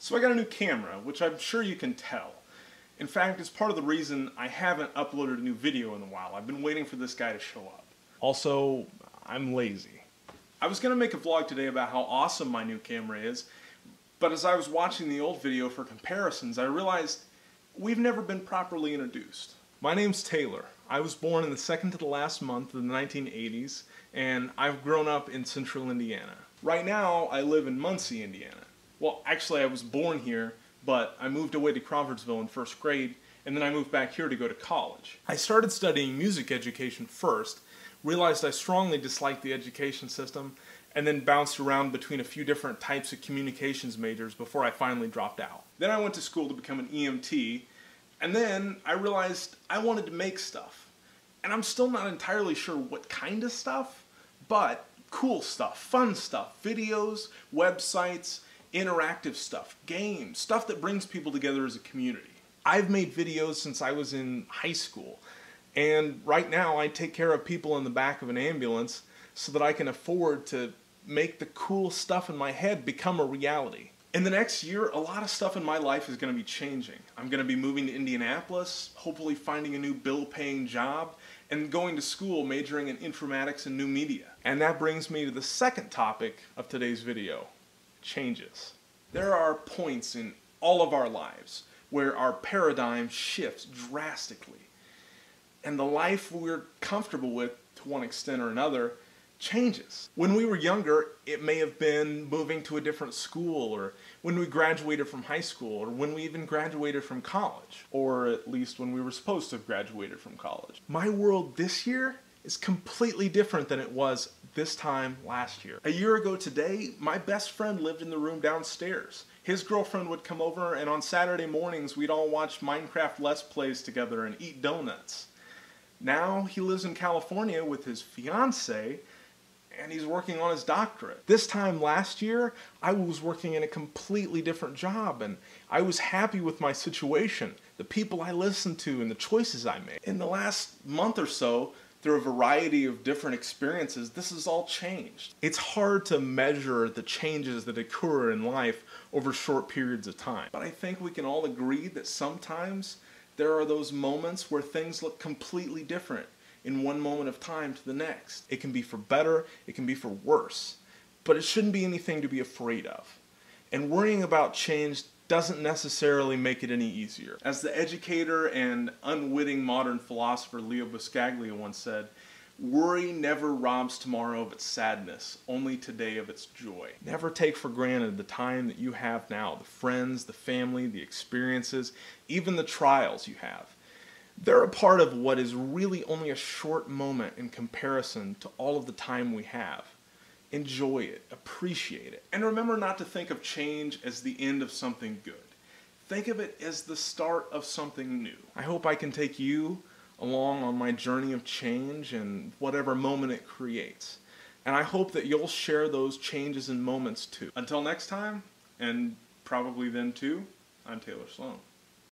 So I got a new camera, which I'm sure you can tell. In fact, it's part of the reason I haven't uploaded a new video in a while. I've been waiting for this guy to show up. Also, I'm lazy. I was going to make a vlog today about how awesome my new camera is, but as I was watching the old video for comparisons, I realized we've never been properly introduced. My name's Taylor. I was born in the second to the last month of the 1980s, and I've grown up in central Indiana. Right now, I live in Muncie, Indiana. Well, actually I was born here, but I moved away to Crawfordsville in first grade, and then I moved back here to go to college. I started studying music education first, realized I strongly disliked the education system, and then bounced around between a few different types of communications majors before I finally dropped out. Then I went to school to become an EMT, and then I realized I wanted to make stuff. And I'm still not entirely sure what kind of stuff, but cool stuff, fun stuff, videos, websites, interactive stuff, games, stuff that brings people together as a community. I've made videos since I was in high school, and right now I take care of people in the back of an ambulance so that I can afford to make the cool stuff in my head become a reality. In the next year, a lot of stuff in my life is going to be changing. I'm going to be moving to Indianapolis, hopefully finding a new bill-paying job, and going to school majoring in informatics and new media. And that brings me to the second topic of today's video: changes. There are points in all of our lives where our paradigm shifts drastically, and the life we're comfortable with, to one extent or another, changes. When we were younger, it may have been moving to a different school, or when we graduated from high school, or when we even graduated from college, or at least when we were supposed to have graduated from college. My world this year is completely different than it was this time last year. A year ago today, my best friend lived in the room downstairs. His girlfriend would come over, and on Saturday mornings we'd all watch Minecraft Let's Plays together and eat donuts. Now he lives in California with his fiancée, and he's working on his doctorate. This time last year, I was working in a completely different job, and I was happy with my situation, the people I listened to, and the choices I made. In the last month or so, through a variety of different experiences, this has all changed. It's hard to measure the changes that occur in life over short periods of time, but I think we can all agree that sometimes there are those moments where things look completely different in one moment of time to the next. It can be for better, it can be for worse, but it shouldn't be anything to be afraid of. And worrying about change doesn't necessarily make it any easier. As the educator and unwitting modern philosopher Leo Buscaglia once said, "Worry never robs tomorrow of its sadness, only today of its joy." Never take for granted the time that you have now, the friends, the family, the experiences, even the trials you have. They're a part of what is really only a short moment in comparison to all of the time we have. Enjoy it, appreciate it, and remember not to think of change as the end of something good. Think of it as the start of something new. I hope I can take you along on my journey of change and whatever moment it creates. And I hope that you'll share those changes and moments too. Until next time, and probably then too, I'm Taylor Sloan.